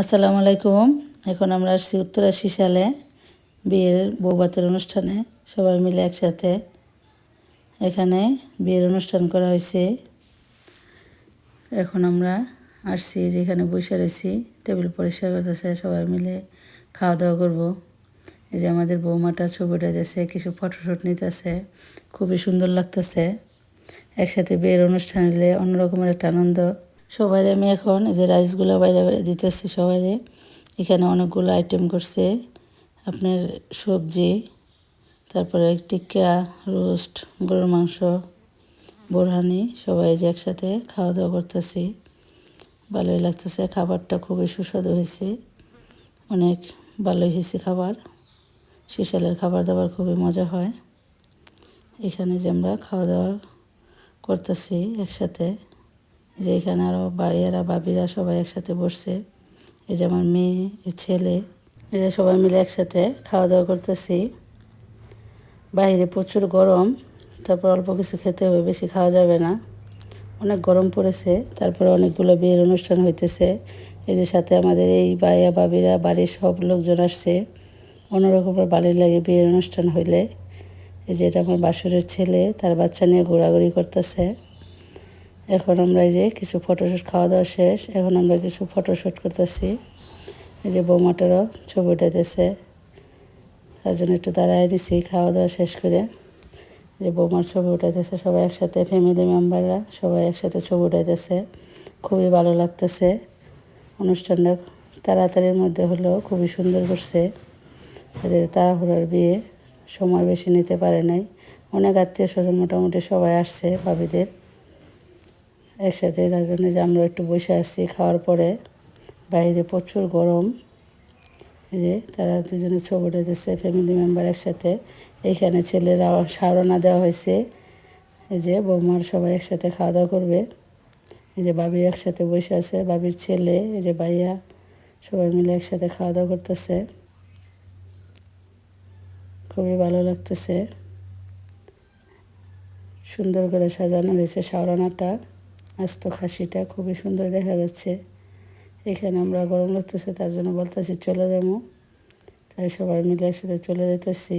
আসসালামু আলাইকুম। এখন আমরা আসছি ৮৮ সালে বিয়ের বৌভাতের অনুষ্ঠানে সবাই মিলে একসাথে এখানে বিয়ের অনুষ্ঠান করা হয়েছে। এখন আমরা আসছি যেখানে বসে রয়েছি, টেবিল পরিষ্কার করতেছে, সবাই মিলে খাওয়া দাওয়া করবো। এই যে আমাদের বৌমাটা ছবি উঠাইতেছে, কিছু ফটোশ্যুট নিতেছে, খুবই সুন্দর লাগতেছে। একসাথে বিয়ের অনুষ্ঠান হলে অন্যরকমের একটা আনন্দ। সবাই আমি এখন এই যে রাইসগুলো বাইরে বাইরে দিতেছি সবাই। এখানে অনেকগুলো আইটেম করছে, আপনার সবজি, তারপরে টিক্কা, রোস্ট, গরুর মাংস, বোরহানি, সবাই যে একসাথে খাওয়া দাওয়া করতেছি। ভালোই লাগতেছে, খাবারটা খুবই সুস্বাদু হয়েছে, অনেক ভালোই হয়েছে খাবার। সিশালের খাবার দাবার খুবই মজা হয়। এখানে যে আমরা খাওয়া দাওয়া করতেছি একসাথে, যে এখানে আরও ভাইয়েরা ভাবিরা সবাই একসাথে বসছে। এই যে আমার মেয়ে, ছেলে, এরা সবাই মিলে একসাথে খাওয়া দাওয়া করতেছি। বাইরে প্রচুর গরম, তারপর অল্প কিছু খেতে হবে, বেশি খাওয়া যাবে না, অনেক গরম পড়েছে। তারপরে অনেকগুলো বিয়ের অনুষ্ঠান হইতেছে। এই যে সাথে আমাদের এই ভাইয়া ভাবিরা বাড়ির সব লোকজন আসছে। অন্যরকমের ভালোই লাগে বিয়ের অনুষ্ঠান হইলে। এই যে এটা আমার বাসুরের ছেলে, তার বাচ্চা নিয়ে ঘোরাঘুরি করতেছে। এখন আমরা এই যে কিছু ফটোশ্যুট, খাওয়া দাওয়া শেষ, এখন আমরা কিছু ফটোশ্যুট করতেছি। এই যে বৌমাটারও ছবি উঠাইতেছে, তার জন্য একটু দাঁড়ায় দিছি খাওয়া দাওয়া শেষ করে। যে বৌমার ছবি উঠাইতেছে, সবাই একসাথে, ফ্যামিলি মেম্বাররা সবাই একসাথে ছবি উঠাইতেছে, খুবই ভালো লাগতেছে। অনুষ্ঠানটা তাড়াতাড়ির মধ্যে হলেও খুবই সুন্দর করছে। এদের তাড়াহুড়ার বিয়ে, সময় বেশি নিতে পারে নাই। অনেক আত্মীয় স্বজন মোটামুটি সবাই আসছে ভাবিদের একসাথে, তার জন্য যে আমরা একটু বসে আসছি খাওয়ার পরে। বাইরে প্রচুর গরম। এই যে তারা দুজনে ছবি উঠাইতেছে, ফ্যামিলি মেম্বার একসাথে। এইখানে ছেলেরা শাওরানা দেওয়া হয়েছে। এই যে বৌমার সবাই একসাথে খাওয়া দাওয়া করবে। এই যে ভাবি একসাথে বসে আছে, ভাবির ছেলে, এই যে ভাইয়া, সবাই মিলে একসাথে খাওয়া দাওয়া করতেছে, খুবই ভালো লাগতেছে। সুন্দর করে সাজানো হয়েছে শাওরানাটা, আস্ত খাসিটা খুবই সুন্দর দেখা যাচ্ছে। এখানে আমরা গরম লাগতেছে, তার জন্য বলতেছি চলে যাবো, তাই সবাই মিলে একসাথে চলে যেতেছি।